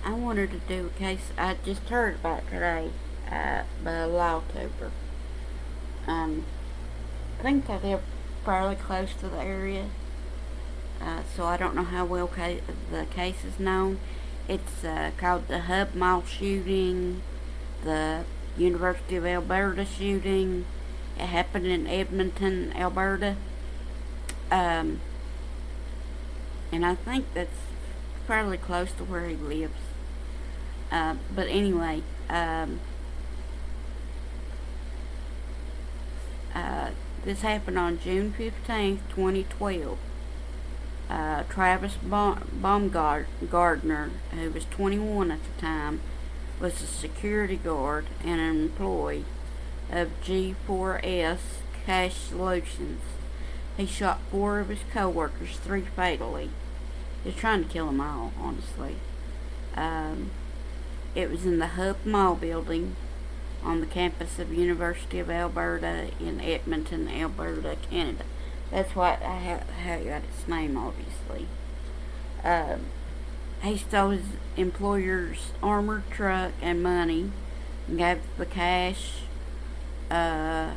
I wanted to do a case I just heard about today by a law tuber. I think that they're fairly close to the area, so I don't know how well the case is known. It's called the Hub Mall shooting, the University of Alberta shooting. It happened in Edmonton, Alberta. Um, and I think that's fairly close to where he lives. But anyway, this happened on June 15th, 2012. Travis Baumgartner, who was 21 at the time, was a security guard and an employee of G4S Cash Solutions. He shot 4 of his co-workers, 3 fatally. He was trying to kill them all, honestly. It was in the Hub Mall building on the campus of University of Alberta in Edmonton, Alberta, Canada. That's how it got its name, obviously. He stole his employer's armored truck and money and gave the cash or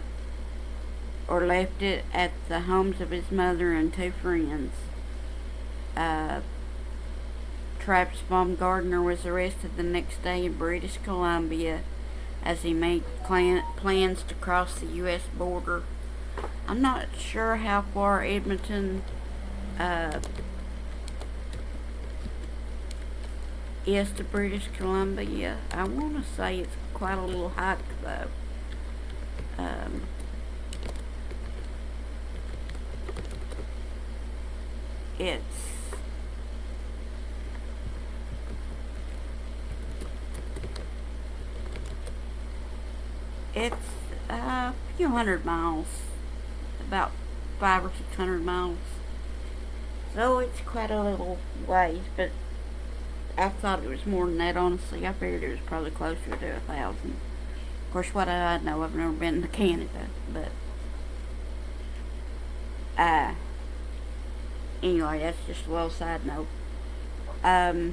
left it at the homes of his mother and 2 friends. Travis Baumgartner was arrested the next day in British Columbia as he made plans to cross the U.S. border. I'm not sure how far Edmonton is to British Columbia. I want to say it's quite a little hike, though. It's a few hundred miles, about 500 or 600 miles. So it's quite a little ways, but I thought it was more than that, honestly. I figured it was probably closer to 1,000. Of course, what I know, I've never been to Canada, but anyway, that's just a little side note. A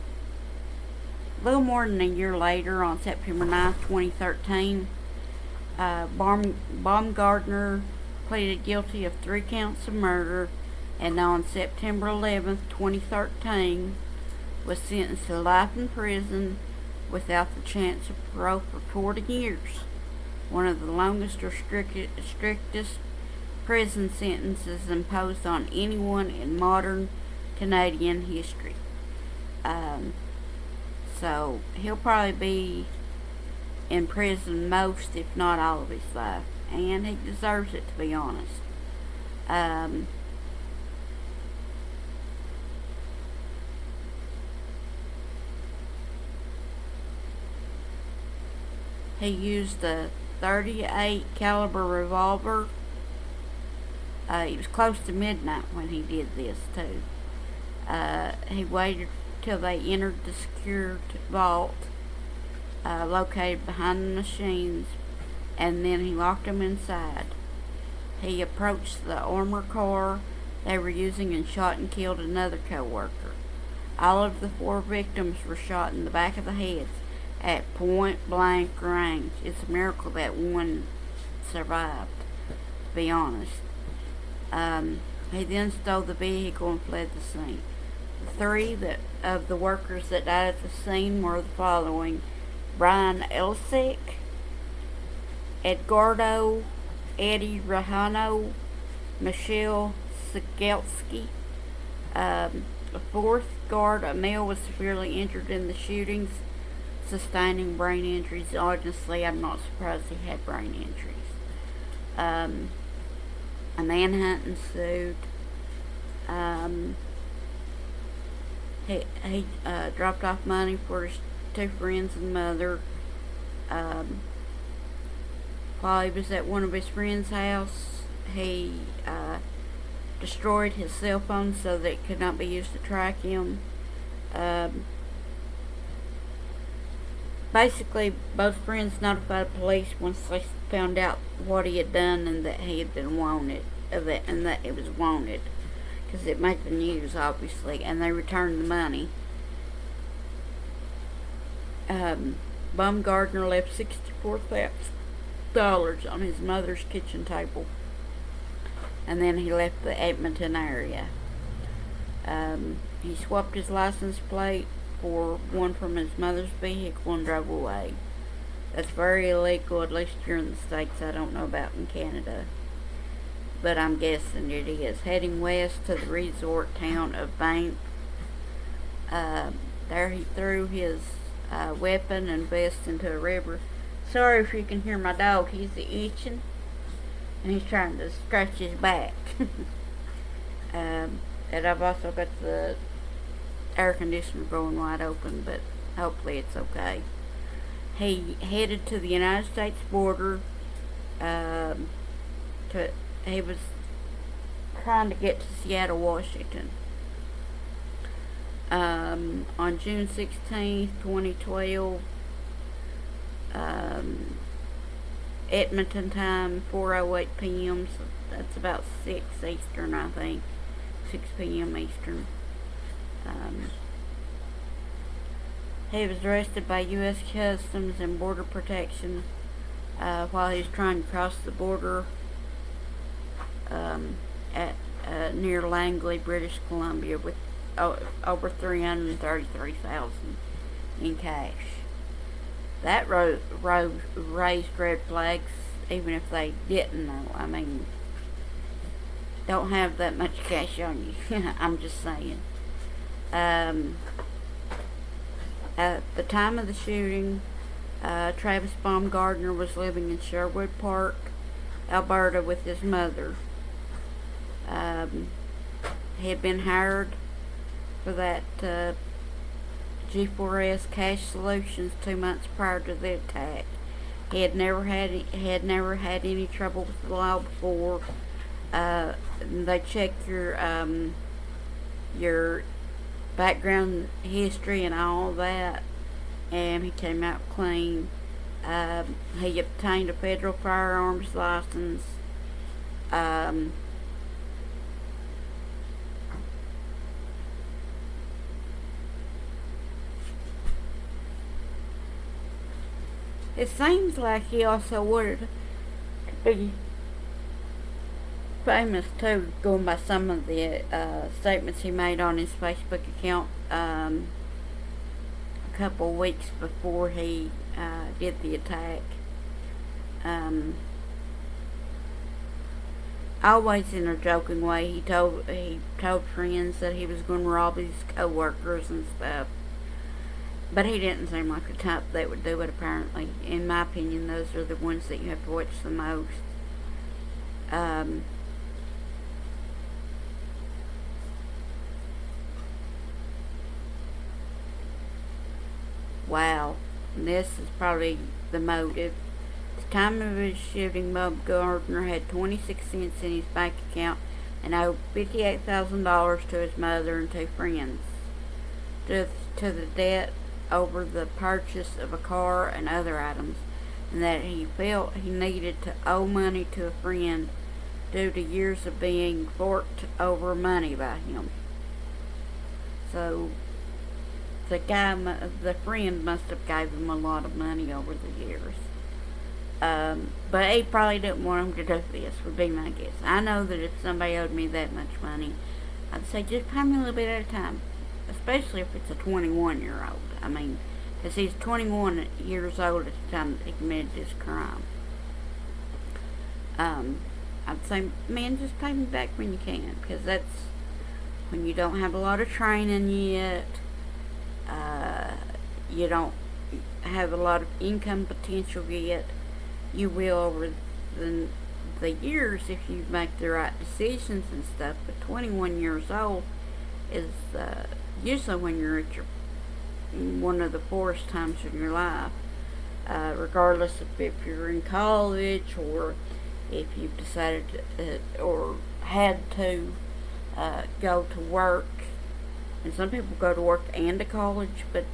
little more than a year later, on September 9th, 2013, Baumgartner pleaded guilty of 3 counts of murder, and on September 11th, 2013, was sentenced to life in prison without the chance of parole for 40 years, one of the longest or strictest prison sentences imposed on anyone in modern Canadian history. So he'll probably be in prison most, if not all, of his life, and he deserves it, to be honest. He used a .38 caliber revolver. It was close to midnight when he did this, too. He waited till they entered the secured vault located behind the machines, and then he locked them inside. He approached the armored car they were using and shot and killed another co-worker. All of the 4 victims were shot in the back of the heads at point-blank range. It's a miracle that one survived, to be honest. He then stole the vehicle and fled the scene. The 3 of the workers that died at the scene were the following: Brian Elsick, Edgardo Eddie Rajano, Michelle Sigelski. The 4th guard, a male, was severely injured in the shootings, sustaining brain injuries. Honestly, I'm not surprised he had brain injuries. A manhunt ensued. He dropped off money for his 2 friends and mother. While he was at one of his friends' house, he destroyed his cell phone so that it could not be used to track him. Basically, both friends notified police once they found out what he had done and that he had been wanted, and that it was wanted, because it made the news, obviously, and they returned the money. Baumgartner left $64,000 on his mother's kitchen table, and then he left the Edmonton area. He swapped his license plate for one from his mother's vehicle and drove away. That's very illegal, at least here in the States. I don't know about in Canada, but I'm guessing it is. Heading west to the resort town of Banff. There he threw his weapon and vest into a river. Sorry if you can hear my dog. He's itching, and he's trying to scratch his back. And I've also got the air conditioner going wide open, but hopefully it's okay. He headed to the United States border. He was trying to get to Seattle, Washington. On June 16th, 2012, Edmonton time, 4:08 p.m. So that's about 6 Eastern, I think. 6 p.m. Eastern. He was arrested by U.S. Customs and Border Protection while he was trying to cross the border at near Langley, British Columbia, with over $333,000 in cash. That raised red flags, even if they didn't know. I mean, don't have that much cash on you. I'm just saying. At the time of the shooting, Travis Baumgartner was living in Sherwood Park, Alberta, with his mother. He had been hired for that G4S Cash Solutions 2 months prior to the attack. He had never had any trouble with the law before. They check your background history and all that, and he came out clean. He obtained a federal firearms license. It seems like he also wanted to be famous too, going by some of the statements he made on his Facebook account a couple weeks before he did the attack. Always in a joking way, he told friends that he was going to rob his co-workers and stuff. But he didn't seem like the type that would do it, apparently. In my opinion, those are the ones that you have to watch the most. Wow. And this is probably the motive. At the time of his shooting, Baumgartner had 26 cents in his bank account and owed $58,000 to his mother and 2 friends. To the debt over the purchase of a car and other items, and that he felt he needed to owe money to a friend due to years of being forked over money by him. So the friend must have gave him a lot of money over the years. But he probably didn't want him to do this, would be my guess. I know that if somebody owed me that much money, I'd say just pay me a little bit at a time. Especially if it's a 21-year-old. I mean, because he's 21 years old at the time that he committed this crime. I'd say, man, just pay me back when you can, because that's when you don't have a lot of training yet. You don't have a lot of income potential yet. You will over the years if you make the right decisions and stuff. But 21 years old is usually when you're at one of the poorest times in your life, regardless of if you're in college or if you've decided or had to go to work. And some people go to work and to college, but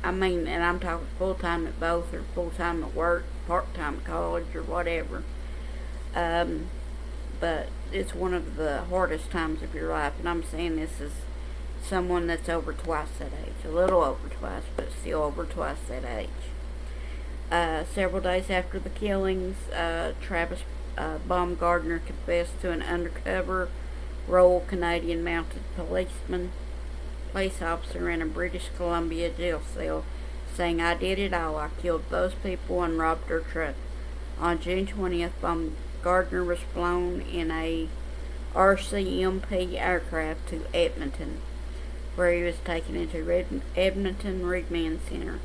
I mean, and I'm talking full-time at both, or full-time at work, part-time at college, or whatever. But it's one of the hardest times of your life, and I'm saying this is someone that's over twice that age. A little over twice, but still over twice that age. Several days after the killings, Travis Baumgartner confessed to an undercover Royal Canadian Mounted police officer in a British Columbia jail cell, saying, "I did it all. I killed those people and robbed their truck." On June 20th, Baumgartner was flown in a RCMP aircraft to Edmonton, where he was taken into Edmonton Remand Center.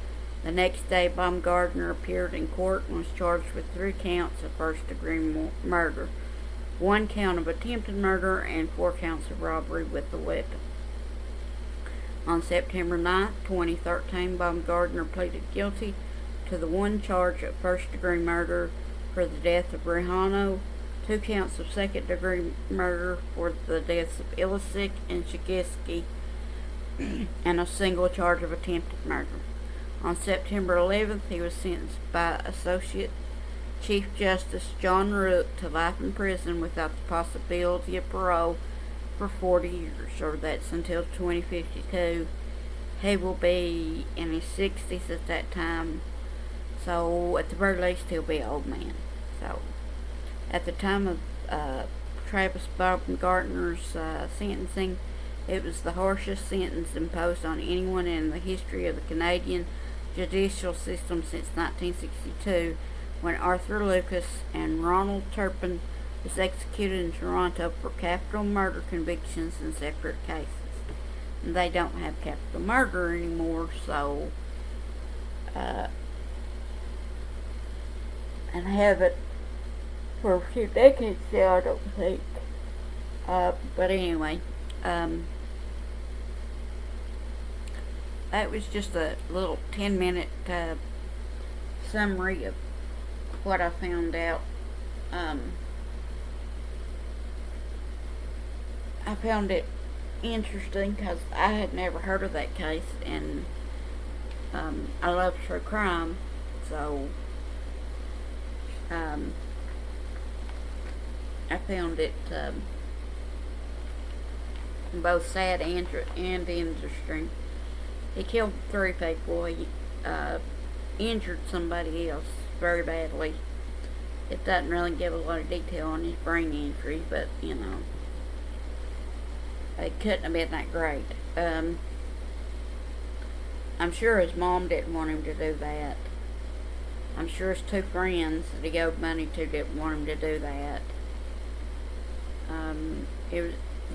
The next day, Baumgartner appeared in court and was charged with 3 counts of first-degree murder, 1 count of attempted murder, and 4 counts of robbery with a weapon. On September 9, 2013, Baumgartner pleaded guilty to the 1 charge of first-degree murder for the death of Rehano, 2 counts of second-degree murder for the deaths of Illicik and Shigeski, and a single charge of attempted murder. On September 11th, he was sentenced by Associate Chief Justice John Rook to life in prison without the possibility of parole for 40 years, or that's until 2052. He will be in his 60s at that time, so at the very least he'll be an old man. So, at the time of Travis Baumgartner's sentencing, it was the harshest sentence imposed on anyone in the history of the Canadian judicial system since 1962, when Arthur Lucas and Ronald Turpin was executed in Toronto for capital murder convictions in separate cases. And they don't have capital murder anymore, so and have it for a few decades now, I don't think. But anyway, that was just a little 10-minute summary of what I found out. I found it interesting because I had never heard of that case, and I love true crime, so I found it both sad and interesting. He killed 3 people. He injured somebody else very badly. It doesn't really give a lot of detail on his brain injury, but, you know, it couldn't have been that great. I'm sure his mom didn't want him to do that. I'm sure his 2 friends that he owed money to didn't want him to do that.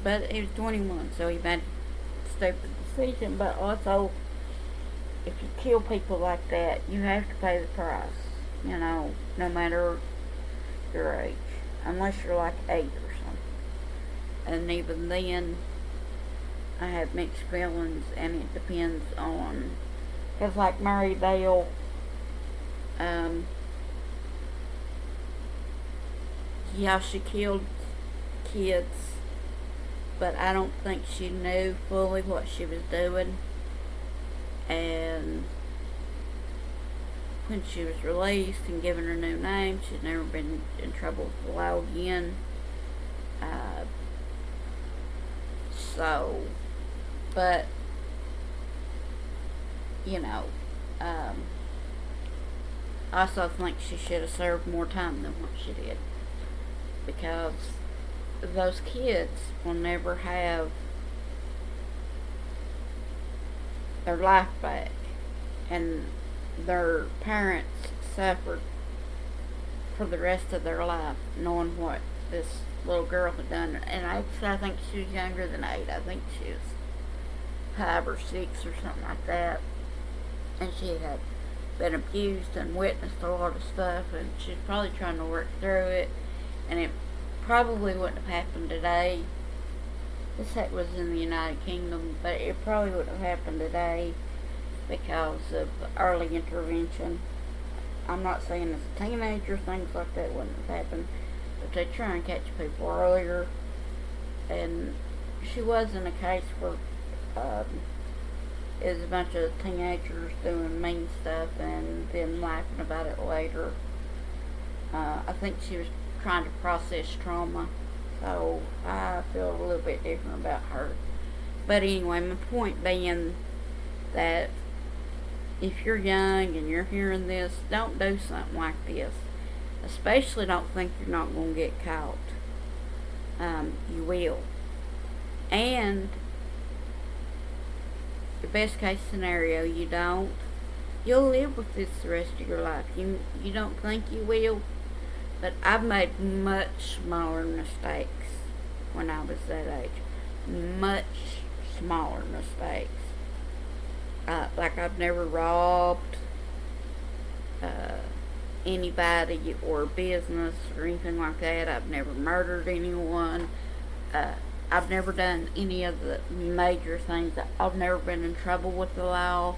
But he was 21, so he made a stupid decision. But also, if you kill people like that, you have to pay the price, you know, no matter your age, unless you're like 8 or something. And even then, I have mixed feelings, and it depends on, because like Mary Dale, yeah, she killed kids, but I don't think she knew fully what she was doing. And when she was released and given her new name, she'd never been in trouble with the law again. But, you know, I also think she should have served more time than what she did, because those kids will never have their life back, and their parents suffered for the rest of their life knowing what this little girl had done. And I think she was younger than 8. I think she was 5 or 6 or something like that, and she had been abused and witnessed a lot of stuff, and she's probably trying to work through it, and it probably wouldn't have happened today. This was in the United Kingdom, but it probably wouldn't have happened today because of early intervention. I'm not saying as a teenager things like that wouldn't have happened, but they try and catch people earlier. And she was in a case where it was a bunch of teenagers doing mean stuff and then laughing about it later. I think she was trying to process trauma, so I feel a little bit different about her. But anyway, my point being that if you're young and you're hearing this, don't do something like this. Especially don't think you're not going to get caught. You will. And the best case scenario, you don't. You'll live with this the rest of your life. You don't think you will, but I've made much smaller mistakes when I was that age. Much smaller mistakes. Like I've never robbed anybody or business or anything like that. I've never murdered anyone. I've never done any of the major things. I've never been in trouble with the law.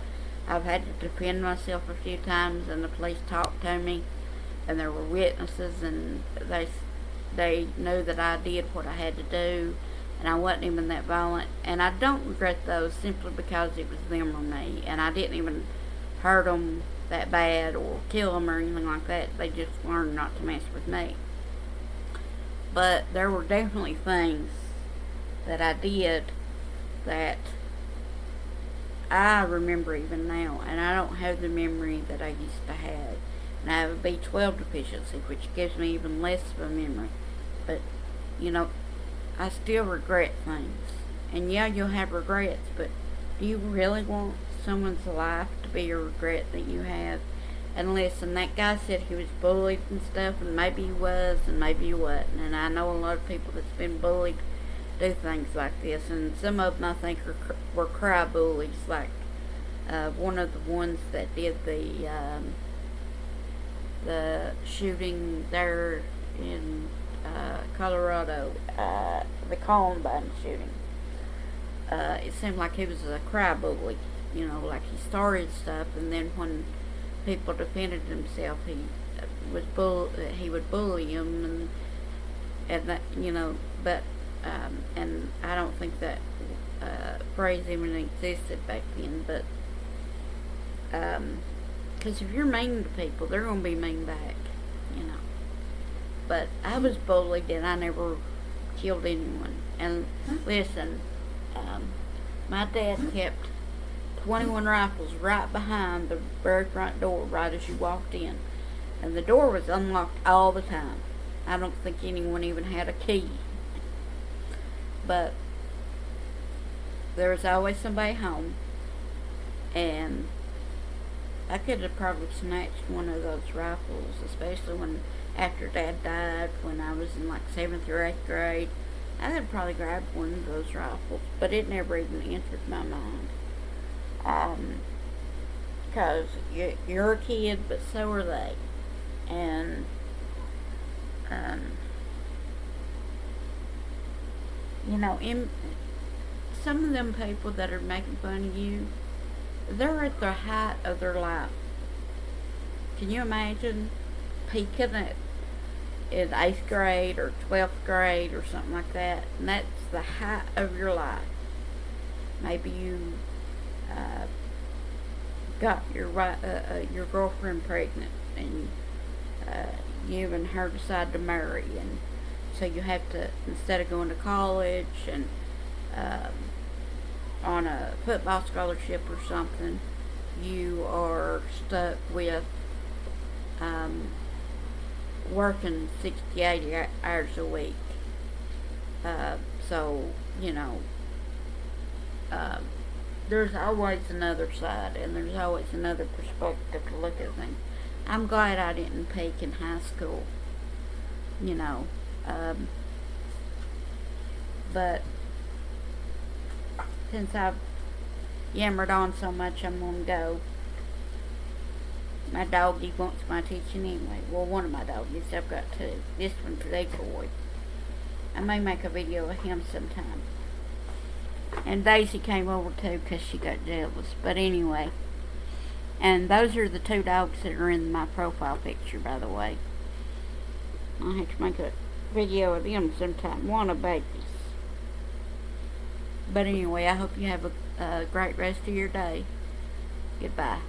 I've had to defend myself a few times, and the police talked to me, and there were witnesses, and they knew that I did what I had to do, and I wasn't even that violent. And I don't regret those simply because it was them or me, and I didn't even hurt them that bad or kill them or anything like that. They just learned not to mess with me. But there were definitely things that I did that I remember even now, and I don't have the memory that I used to have. And I have a B12 deficiency, which gives me even less of a memory. But, I still regret things. And yeah, you'll have regrets, but do you really want someone's life to be a regret that you have? And listen, that guy said he was bullied and stuff, and maybe he was, and maybe he wasn't. And I know a lot of people that's been bullied do things like this, and some of them I think were cry bullies, like one of the ones that did the shooting there in Colorado, the Columbine shooting. It seemed like he was a cry bully, like he started stuff, and then when people defended himself, he would bully them, and that, but. And I don't think that phrase even existed back then, but because if you're mean to people, they're going to be mean back, But I was bullied, and I never killed anyone. And listen, my dad kept 21 rifles right behind the very front door, right as you walked in, and the door was unlocked all the time. I don't think anyone even had a key. But there was always somebody home, and I could have probably snatched one of those rifles, especially after Dad died, when I was in like 7th or 8th grade. I could have probably grabbed one of those rifles, but it never even entered my mind. Because you're a kid, but so are they. And in some of them people that are making fun of you, they're at the height of their life. Can you imagine peaking in 8th grade or 12th grade or something like that? And that's the height of your life. Maybe you got your girlfriend pregnant, and you and her decide to marry, and so you have to, instead of going to college and on a football scholarship or something, you are stuck with working 60, 80 hours a week. So, there's always another side, and there's always another perspective to look at things. I'm glad I didn't peak in high school, but since I've yammered on so much, I'm gonna go. My doggy wants my attention anyway. Well, one of my doggies. I've got two. This one's a boy. I may make a video of him sometime. And Daisy came over too because she got jealous. But anyway. And those are the two dogs that are in my profile picture, by the way. I'll have to make a video of them sometime. One of babies. But anyway, I hope you have a great rest of your day. Goodbye.